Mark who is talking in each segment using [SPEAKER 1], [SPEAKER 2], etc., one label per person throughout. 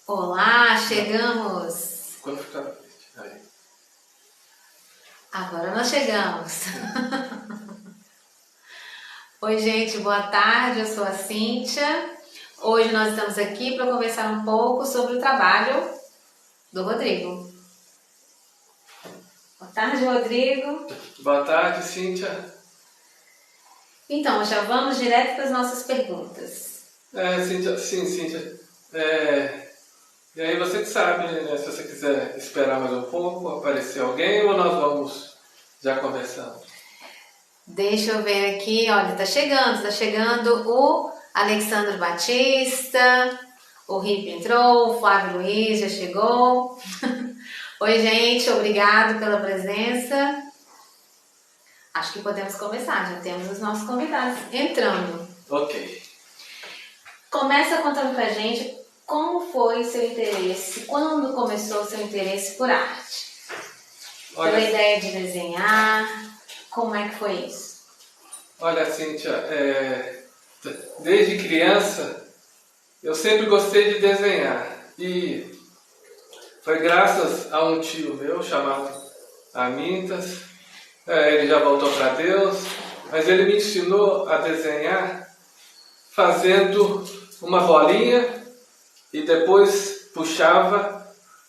[SPEAKER 1] Olá, chegamos!
[SPEAKER 2] Quando ficar. Aí.
[SPEAKER 1] Agora nós chegamos. Oi, gente, boa tarde. Eu sou a Cíntia. Hoje nós estamos aqui para conversar um pouco sobre o trabalho do Rodrigo. Boa tarde, Rodrigo.
[SPEAKER 2] Boa tarde, Cíntia.
[SPEAKER 1] Então, já vamos direto para as nossas perguntas.
[SPEAKER 2] Cíntia, sim, Cíntia. E aí você que sabe, né, se você quiser esperar mais um pouco, aparecer alguém ou nós vamos já conversando?
[SPEAKER 1] Deixa eu ver aqui, olha, tá chegando o Alexandre Batista, o Rip entrou, o Flávio Luiz já chegou. Oi, gente, obrigado pela presença. Acho que podemos começar, já temos os nossos convidados entrando.
[SPEAKER 2] Ok.
[SPEAKER 1] Começa contando pra gente como foi seu interesse, quando começou seu interesse por arte? Pela ideia de desenhar, como é que foi isso?
[SPEAKER 2] Olha, Cíntia, desde criança eu sempre gostei de desenhar e foi graças a um tio meu chamado Amintas. Ele já voltou para Deus, mas ele me ensinou a desenhar fazendo uma bolinha e depois puxava,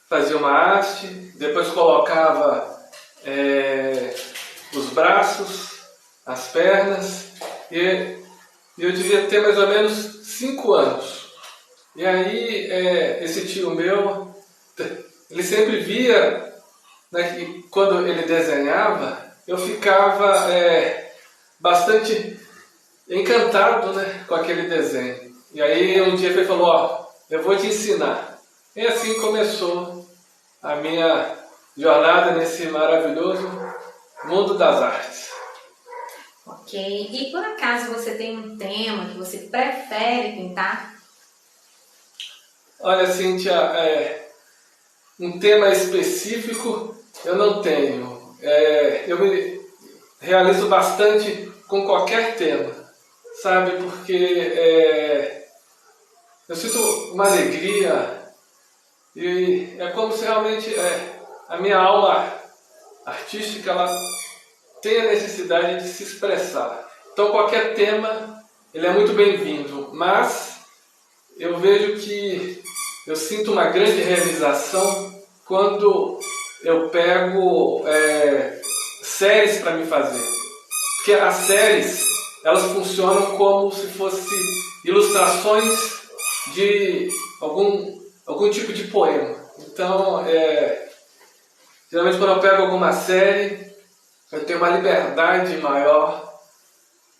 [SPEAKER 2] fazia uma haste, depois colocava os braços, as pernas, e eu devia ter mais ou menos 5 anos. E aí esse tio meu, ele sempre via, né, que quando ele desenhava, eu ficava bastante encantado, né, com aquele desenho. E aí um dia ele falou, ó, eu vou te ensinar. E assim começou a minha jornada nesse maravilhoso mundo das artes.
[SPEAKER 1] Ok, e por acaso você tem um tema que você prefere pintar?
[SPEAKER 2] Olha, Cíntia, um tema específico eu não tenho. Eu me realizo bastante com qualquer tema, sabe? Porque eu sinto uma alegria e é como se realmente a minha alma artística ela tem a necessidade de se expressar. Então qualquer tema ele é muito bem-vindo, mas eu vejo que eu sinto uma grande realização quando eu pego séries para me fazer. Porque as séries elas funcionam como se fossem ilustrações de algum tipo de poema. Então, geralmente quando eu pego alguma série, eu tenho uma liberdade maior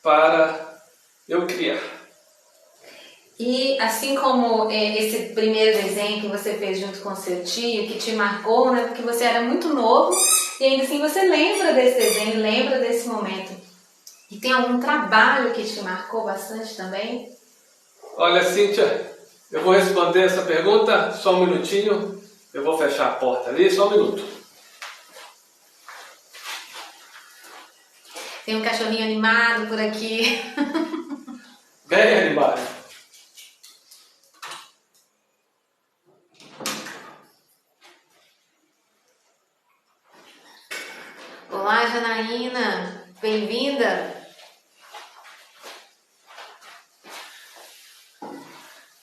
[SPEAKER 2] para eu criar.
[SPEAKER 1] E assim como esse primeiro desenho que você fez junto com seu tio, que te marcou, né? Porque você era muito novo e ainda assim você lembra desse desenho, lembra desse momento. E tem algum trabalho que te marcou bastante também?
[SPEAKER 2] Olha, Cíntia, eu vou responder essa pergunta, só um minutinho. Eu vou fechar a porta ali, só um minuto.
[SPEAKER 1] Tem um cachorrinho animado por aqui.
[SPEAKER 2] Bem animado.
[SPEAKER 1] Olá, Janaína. Bem-vinda.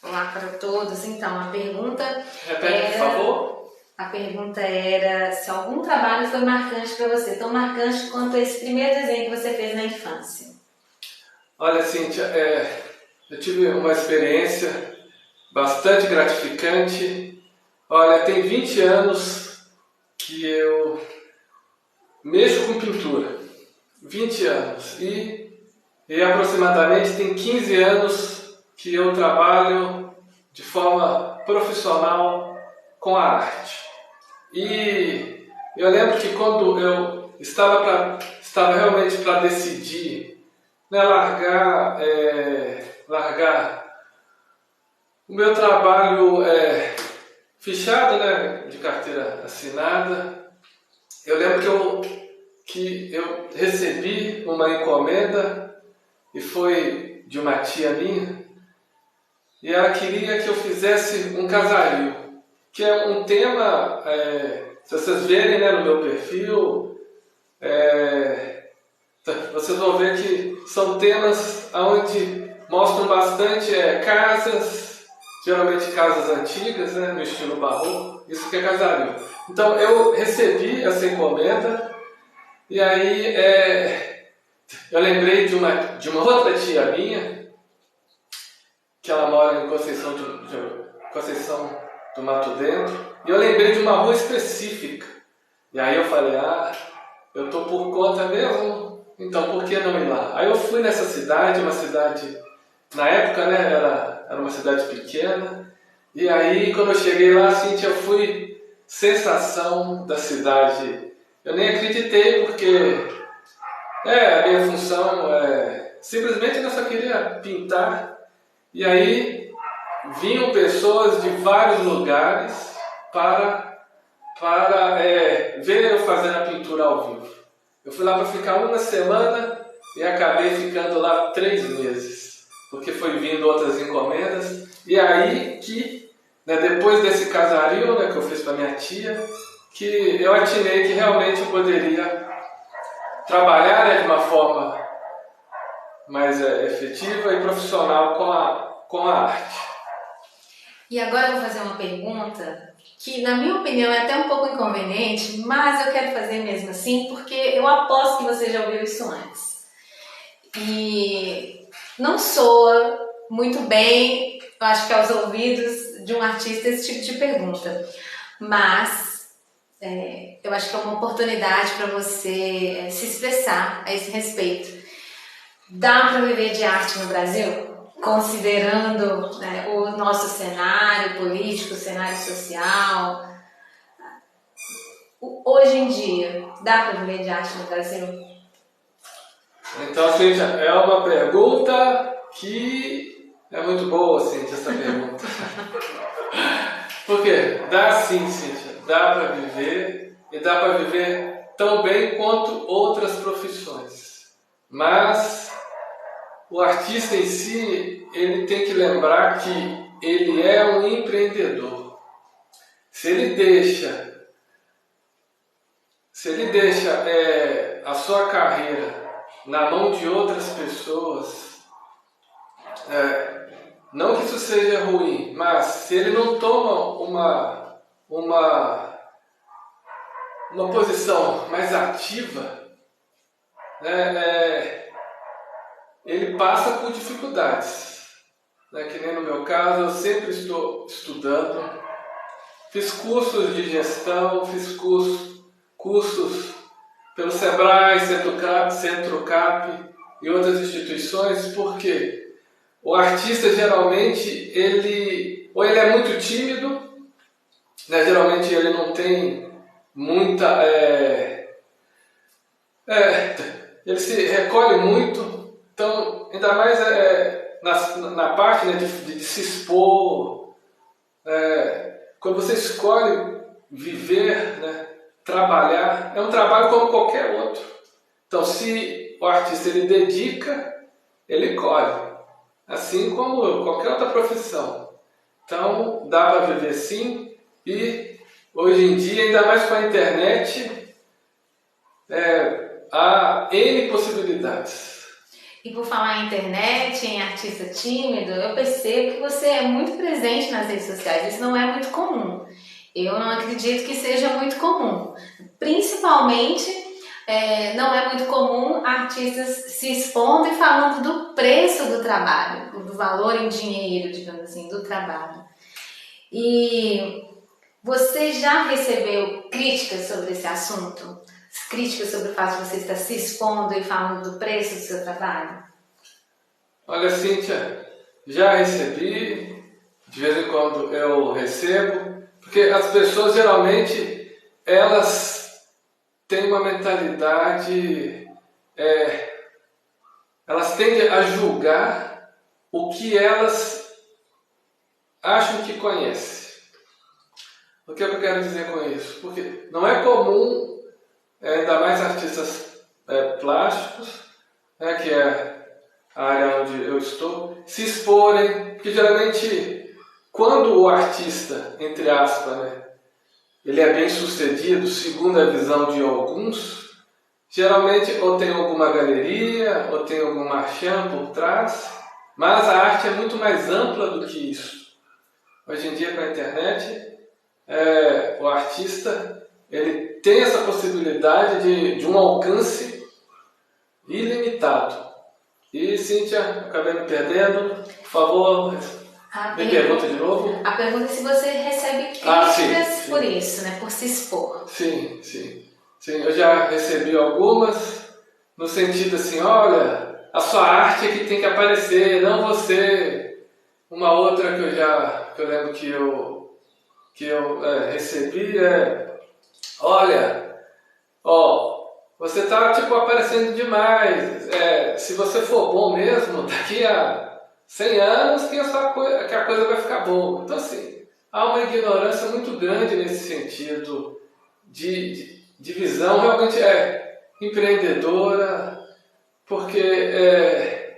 [SPEAKER 1] Olá para todos. Então, a pergunta
[SPEAKER 2] Repete, por favor.
[SPEAKER 1] A pergunta era se algum trabalho foi marcante para você, tão marcante quanto esse primeiro desenho que você fez na infância.
[SPEAKER 2] Olha, Cíntia, eu tive uma experiência bastante gratificante. Olha, tem 20 anos que eu mexo com pintura. 20 anos. E aproximadamente tem 15 anos que eu trabalho de forma profissional com a arte. E eu lembro que quando eu estava realmente para decidir, né, largar o meu trabalho fichado, né, de carteira assinada, eu lembro que eu recebi uma encomenda e foi de uma tia minha e ela queria que eu fizesse um casario, que é um tema, se vocês verem, né, no meu perfil, vocês vão ver que são temas onde mostram bastante casas, geralmente casas antigas, né, no estilo barroco, isso que é casario. Então eu recebi essa encomenda e aí eu lembrei de uma outra tia minha, que ela mora em Conceição do Mato Dentro, e eu lembrei de uma rua específica. E aí eu falei, eu estou por conta mesmo, então por que não ir lá? Aí eu fui nessa cidade, uma cidade, na época, né, era uma cidade pequena, e aí quando eu cheguei lá, Cíntia, eu fui sensação da cidade. Eu nem acreditei, porque a minha função simplesmente eu só queria pintar, e aí vinham pessoas de vários lugares para ver eu fazendo a pintura ao vivo. Eu fui lá para ficar uma semana e acabei ficando lá 3 meses, porque foi vindo outras encomendas, e aí que, né, depois desse casario, né, que eu fiz para minha tia, que eu atinei que realmente eu poderia trabalhar, né, de uma forma mais efetiva e profissional com a arte.
[SPEAKER 1] E agora eu vou fazer uma pergunta que, na minha opinião, é até um pouco inconveniente, mas eu quero fazer mesmo assim, porque eu aposto que você já ouviu isso antes. E não soa muito bem, eu acho que aos ouvidos de um artista, esse tipo de pergunta. Mas eu acho que é uma oportunidade para você se expressar a esse respeito. Dá para viver de arte no Brasil? Considerando, né, o nosso cenário político, o cenário social. Hoje em dia, dá para viver de arte no Brasil?
[SPEAKER 2] Então, Cíntia, é uma pergunta que é muito boa, Cíntia, essa pergunta. Por quê? Dá sim, Cíntia. Dá para viver, e dá para viver tão bem quanto outras profissões. Mas o artista em si, ele tem que lembrar que ele é um empreendedor. Se ele deixa a sua carreira na mão de outras pessoas, não que isso seja ruim, mas se ele não toma uma posição mais ativa, ele passa por dificuldades, né? Que nem no meu caso, eu sempre estou estudando, fiz cursos de gestão, fiz cursos pelo Sebrae, Centro-Cap e outras instituições, porque o artista geralmente ele é muito tímido, né? Geralmente ele não tem muita ele se recolhe muito, então ainda mais na parte, né, de se expor, quando você escolhe viver, né, trabalhar, é um trabalho como qualquer outro. Então se o artista ele dedica, ele colhe, assim como qualquer outra profissão. Então dá para viver sim, e hoje em dia, ainda mais com a internet, há N possibilidades.
[SPEAKER 1] E por falar em internet, em artista tímido, eu percebo que você é muito presente nas redes sociais. Isso não é muito comum. Eu não acredito que seja muito comum. Principalmente, não é muito comum artistas se expondo e falando do preço do trabalho, do valor em dinheiro, digamos assim, do trabalho. E você já recebeu críticas sobre esse assunto? Críticas sobre o fato de você estar se expondo e falando do preço do seu trabalho?
[SPEAKER 2] Olha, Cíntia, já recebi, de vez em quando eu recebo, porque as pessoas geralmente elas têm uma mentalidade, elas tendem a julgar o que elas acham que conhecem. O que eu quero dizer com isso? Porque não é comum, ainda mais artistas plásticos, né, que a área onde eu estou, se exporem, porque geralmente quando o artista, entre aspas, né, ele é bem sucedido, segundo a visão de alguns, geralmente ou tem alguma galeria, ou tem algum marchand por trás, mas a arte é muito mais ampla do que isso. Hoje em dia, com a internet, o artista ele tem essa possibilidade de um alcance ilimitado. E, Cíntia, acabei me perdendo. Por favor, me pergunta de novo.
[SPEAKER 1] A pergunta é se você recebe críticas por isso, né? Por se expor.
[SPEAKER 2] Sim. Eu já recebi algumas, no sentido assim, olha, a sua arte é que tem que aparecer, não você. Uma outra que eu lembro que eu recebi olha, você tá tipo aparecendo demais. Se você for bom mesmo, daqui a 100 anos que a coisa vai ficar boa. Então assim, há uma ignorância muito grande nesse sentido de visão realmente empreendedora, porque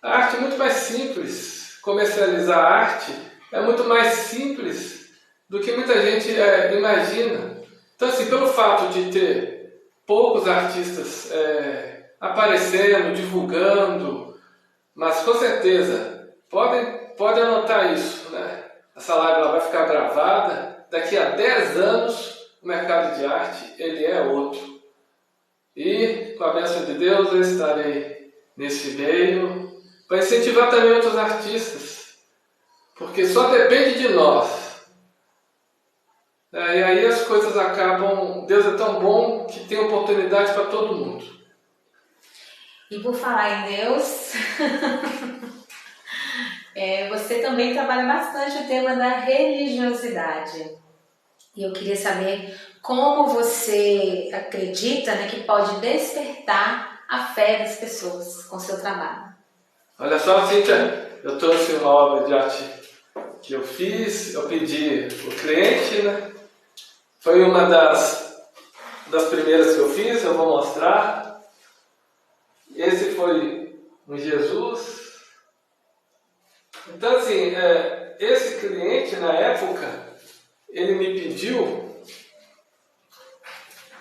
[SPEAKER 2] a arte é muito mais simples. Comercializar a arte é muito mais simples do que muita gente imagina. Então, assim, pelo fato de ter poucos artistas aparecendo, divulgando, mas com certeza podem anotar isso, né? Essa live ela vai ficar gravada. Daqui a 10 anos, o mercado de arte ele é outro. E, com a bênção de Deus, eu estarei nesse meio para incentivar também outros artistas, porque só depende de nós. E aí as coisas acabam. Deus é tão bom que tem oportunidade para todo mundo.
[SPEAKER 1] E por falar em Deus, você também trabalha bastante o tema da religiosidade. E eu queria saber como você acredita, né, que pode despertar a fé das pessoas com o seu trabalho.
[SPEAKER 2] Olha só, Cíntia, eu trouxe uma obra de arte que eu fiz, eu pedi o cliente, né? Foi uma das primeiras que eu fiz, eu vou mostrar. Esse foi um Jesus. Então, assim, esse cliente, na época, ele me pediu,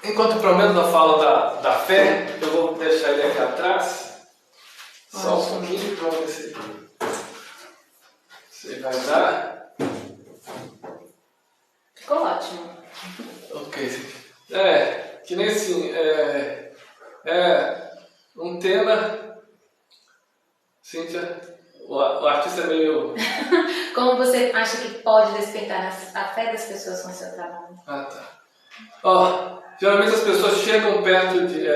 [SPEAKER 2] enquanto pelo menos eu falo da fé, eu vou deixar ele aqui atrás. Só um pouquinho para ver se vai dar.
[SPEAKER 1] Ficou ótimo.
[SPEAKER 2] Ok. Que nem assim, um tema, Cíntia, o artista é meio...
[SPEAKER 1] Como você acha que pode despertar a fé das pessoas com o seu trabalho?
[SPEAKER 2] Ah, tá. Geralmente as pessoas chegam perto de...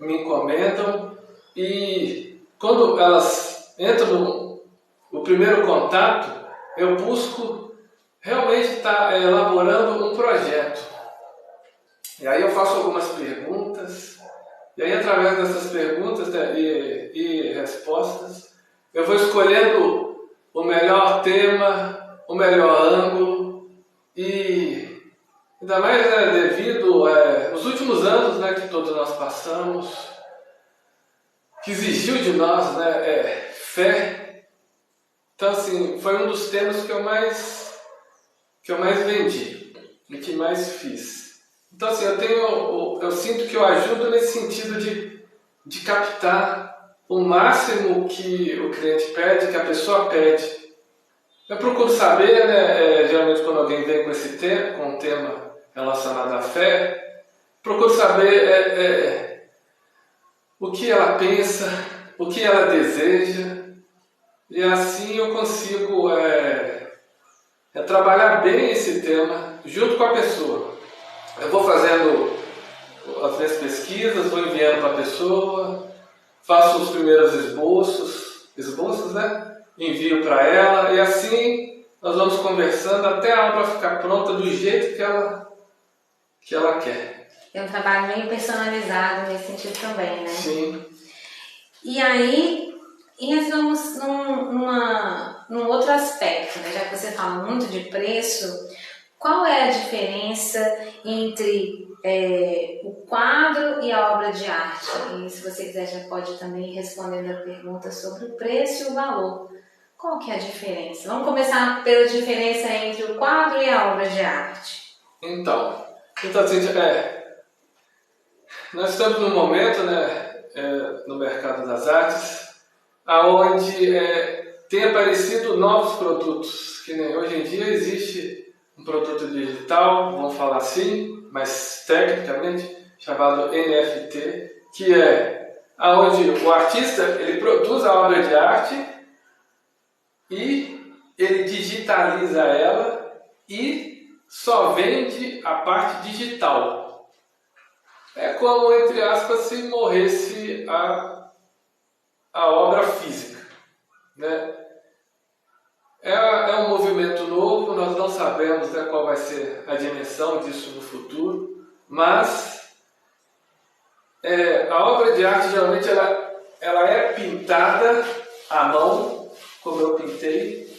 [SPEAKER 2] me encomendam e quando elas entram no primeiro contato, eu busco realmente estar elaborando um projeto. E aí eu faço algumas perguntas, e aí através dessas perguntas e respostas, eu vou escolhendo o melhor tema, o melhor ângulo, e ainda mais devido aos últimos anos, né, que todos nós passamos, que exigiu de nós, né, fé. Então, assim, foi um dos temas que eu mais vendi e que mais fiz. Então, assim, eu sinto que eu ajudo nesse sentido de captar o máximo que o cliente pede, que a pessoa pede. Eu procuro saber, né, geralmente quando alguém vem com um tema relacionado à fé, procuro saber o que ela pensa, o que ela deseja, e assim eu consigo trabalhar bem esse tema junto com a pessoa. Eu vou fazendo as minhas pesquisas, vou enviando para a pessoa, faço os primeiros esboços, né? Envio para ela, e assim nós vamos conversando até a obra ficar pronta do jeito que ela quer.
[SPEAKER 1] É um trabalho meio personalizado nesse sentido também, né?
[SPEAKER 2] Sim.
[SPEAKER 1] E aí, entramos num outro aspecto, né? Já que você fala muito de preço, Qual é a diferença entre o quadro e a obra de arte? E se você quiser já pode também responder a pergunta sobre o preço e o valor. Qual que é a diferença? Vamos começar pela diferença entre o quadro e a obra de arte.
[SPEAKER 2] Então Cíntia, nós estamos num momento, né, no mercado das artes, aonde tem aparecido novos produtos, que nem hoje em dia existe um produto digital, vamos falar assim, mas tecnicamente, chamado NFT, que é aonde o artista ele produz a obra de arte e ele digitaliza ela e só vende a parte digital. É como, entre aspas, se morresse a obra física, né? É um movimento novo, nós não sabemos, né, qual vai ser a dimensão disso no futuro, mas a obra de arte geralmente ela é pintada à mão, como eu pintei,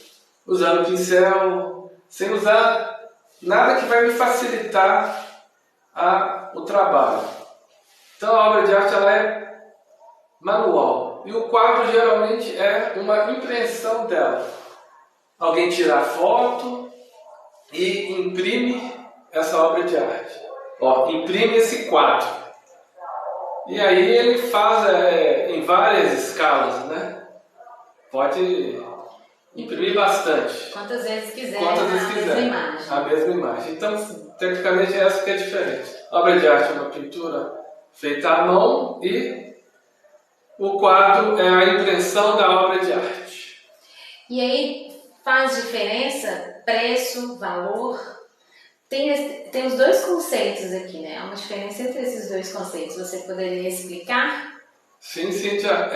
[SPEAKER 2] usando pincel, sem usar nada que vai me facilitar o trabalho. Então a obra de arte ela é manual e o quadro geralmente é uma impressão dela. Alguém tira a foto e imprime essa obra de arte. Imprime esse quadro. E aí ele faz em várias escalas, né? Pode imprimir bastante.
[SPEAKER 1] Quantas vezes quiser,
[SPEAKER 2] mesma imagem. A mesma imagem. Então, tecnicamente, essa que é diferente. A obra de arte é uma pintura feita à mão e o quadro é a impressão da obra de arte.
[SPEAKER 1] E aí faz diferença preço, valor? Tem os dois conceitos aqui, né? Há uma diferença entre esses dois conceitos. Você poderia explicar?
[SPEAKER 2] Sim, Cíntia.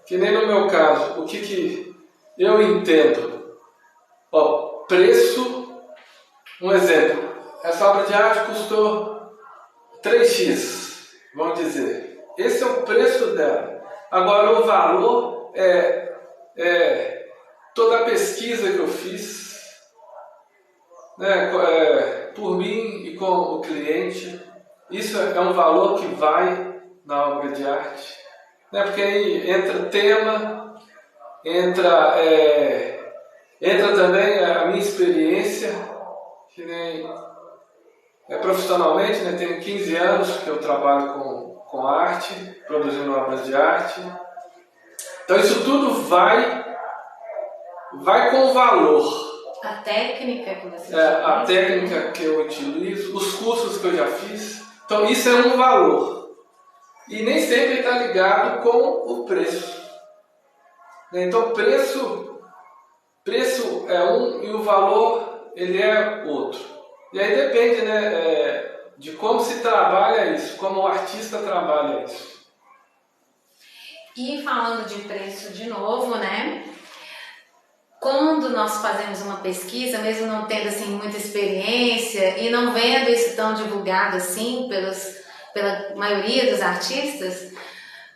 [SPEAKER 2] Que nem no meu caso, o que eu entendo? Preço, um exemplo. Essa obra de arte custou 3x, vamos dizer. Esse é o preço dela. Agora, o valor é toda a pesquisa que eu fiz, né, por mim e com o cliente. Isso é um valor que vai na obra de arte, né, porque aí entra tema, entra também a minha experiência, que nem profissionalmente, né, tenho 15 anos que eu trabalho com arte, produzindo obras de arte. Então isso tudo vai com valor.
[SPEAKER 1] A técnica que você
[SPEAKER 2] utiliza. A técnica que eu utilizo, os cursos que eu já fiz. Então isso é um valor. E nem sempre está ligado com o preço. Então preço é um e o valor ele é outro. E aí depende, né, de como se trabalha isso, como o artista trabalha isso.
[SPEAKER 1] E falando de preço de novo, né? Quando nós fazemos uma pesquisa, mesmo não tendo assim muita experiência e não vendo isso tão divulgado assim pela maioria dos artistas,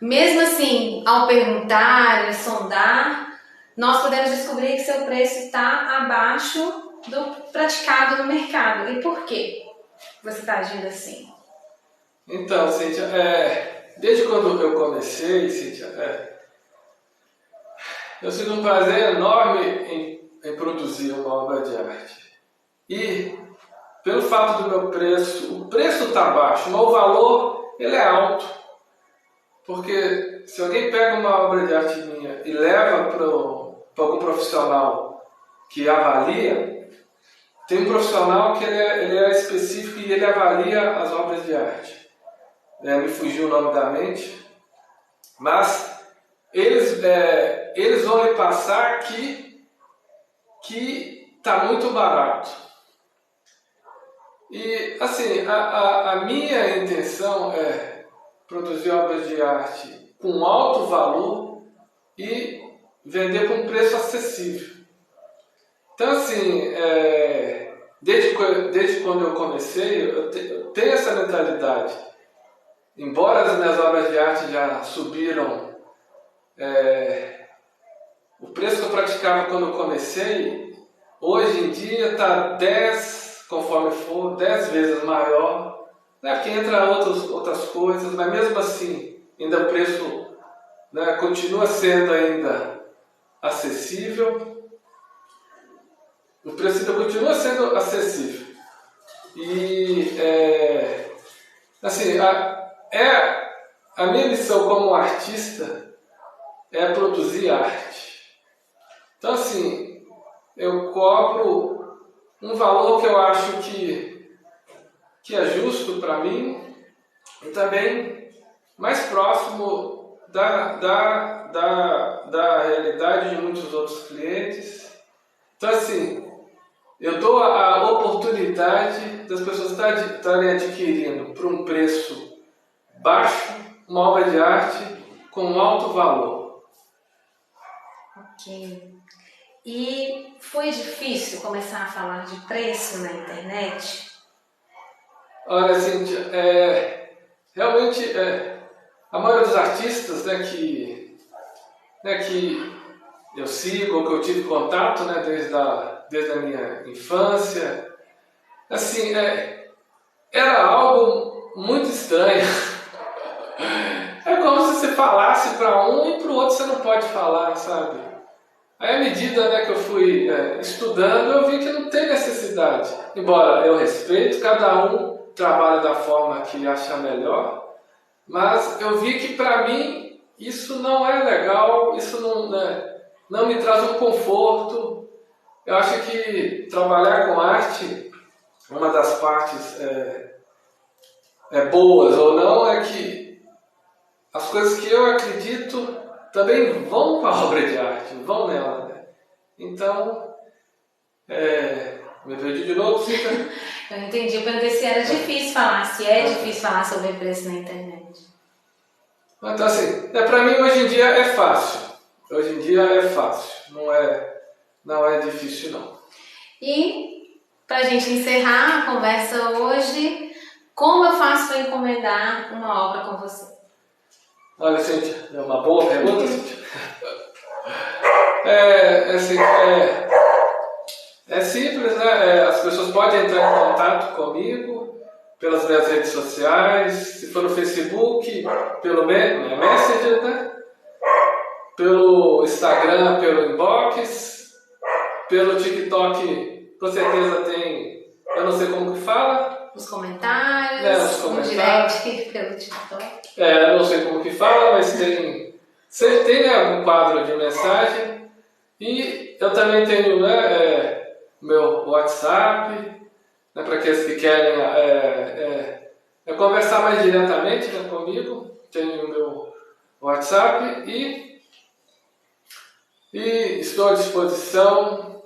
[SPEAKER 1] mesmo assim, ao perguntar e sondar, nós podemos descobrir que seu preço está abaixo do praticado no mercado. E por quê você está agindo assim?
[SPEAKER 2] Então, Cíntia, desde quando eu comecei, Cíntia, eu sinto um prazer enorme em produzir uma obra de arte. E, pelo fato do meu preço, o preço está baixo, mas o valor ele é alto. Porque se alguém pega uma obra de arte minha e leva para algum profissional que avalia, tem um profissional que ele é específico e ele avalia as obras de arte. Me fugiu o nome da mente, mas eles vão lhe passar que está muito barato. E assim, a minha intenção é produzir obras de arte com alto valor e vender por um preço acessível. Então assim, desde quando eu comecei, eu tenho essa mentalidade. Embora as minhas obras de arte já subiram, o preço que eu praticava quando eu comecei, hoje em dia está 10, conforme for, 10 vezes maior, né? Porque entra outras coisas, mas mesmo assim, ainda o preço, né, continua sendo ainda acessível. O preço ainda continua sendo acessível. E, assim, a minha missão como artista é produzir arte. Então, assim, eu cobro um valor que eu acho que é justo para mim e também mais próximo da realidade de muitos outros clientes. Então, assim, eu dou a oportunidade das pessoas estarem adquirindo por um preço baixo uma obra de arte com alto valor.
[SPEAKER 1] Ok. E foi difícil começar a falar de preço na internet?
[SPEAKER 2] Olha, Cíntia, realmente a maioria dos artistas, né, que eu sigo, ou que eu tive contato, né, desde a minha infância, assim, era algo muito estranho. É como se você falasse para um e para o outro você não pode falar, sabe? Aí, à medida, né, que eu fui estudando, eu vi que não tem necessidade. Embora eu respeito, cada um trabalha da forma que acha melhor, mas eu vi que para mim isso não é legal, isso não me traz um conforto. Eu acho que trabalhar com arte, uma das partes boas ou não, é que as coisas que eu acredito também vão para a obra de arte, vão nela, né? Então, me perdi de novo, Cita?
[SPEAKER 1] Eu entendi, eu perguntei se era difícil falar, se é difícil falar sobre preço na internet.
[SPEAKER 2] Então, assim, para mim hoje em dia é fácil. Hoje em dia é fácil, não é difícil não.
[SPEAKER 1] E, pra gente encerrar a conversa hoje, como eu faço para encomendar uma obra com você?
[SPEAKER 2] Olha, Cíntia, é uma boa pergunta, Cíntia. É simples, né? As pessoas podem entrar em contato comigo pelas minhas redes sociais, se for no Facebook, pelo Messenger, né? Pelo Instagram, pelo inbox, pelo TikTok, com certeza tem, eu não sei como que fala.
[SPEAKER 1] Nos comentários, no direct, pelo TikTok.
[SPEAKER 2] Eu não sei como que fala, mas sempre tem, né, algum quadro de mensagem. E eu também tenho, né, meu WhatsApp, né, para aqueles que querem conversar mais diretamente, né, comigo. Tenho o meu WhatsApp e estou à disposição.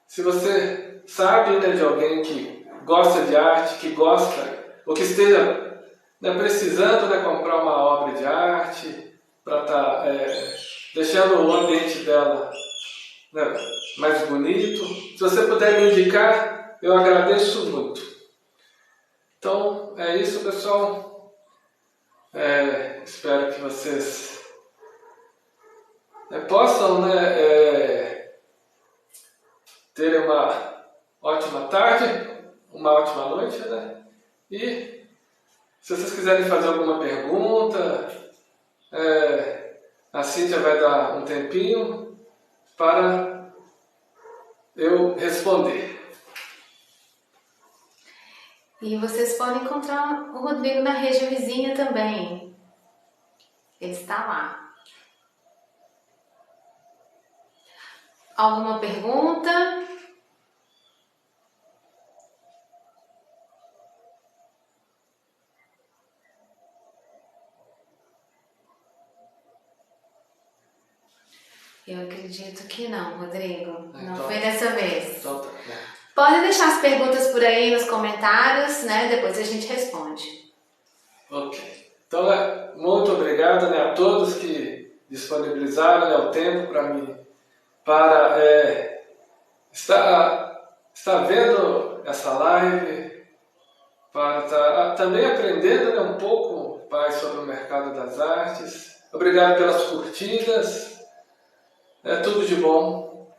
[SPEAKER 2] Se você sabe, né, de alguém que gosta de arte, que gosta, ou que esteja, né, precisando, né, comprar uma obra de arte para estar deixando o ambiente dela, né, mais bonito, se você puder me indicar, eu agradeço muito. Então é isso, pessoal. Espero que vocês possam, né, ter uma ótima tarde, uma ótima noite, né? E se vocês quiserem fazer alguma pergunta, a Cíntia vai dar um tempinho para eu responder.
[SPEAKER 1] E vocês podem encontrar o Rodrigo na região vizinha também. Ele está lá. Alguma pergunta? Eu acredito que não, Rodrigo. Não foi dessa vez.
[SPEAKER 2] Então, tá.
[SPEAKER 1] Podem deixar as perguntas por aí nos comentários, né? Depois a gente responde.
[SPEAKER 2] Ok. Então, muito obrigado, né, a todos que disponibilizaram, né, o tempo para mim, para estar vendo essa live, para estar também aprendendo, né, um pouco mais sobre o mercado das artes. Obrigado pelas curtidas. Tudo de bom.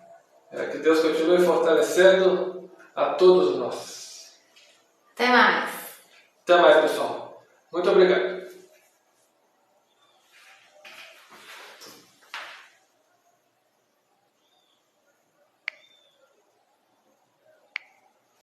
[SPEAKER 2] Que Deus continue fortalecendo a todos nós.
[SPEAKER 1] Até mais!
[SPEAKER 2] Até mais, pessoal. Muito obrigado.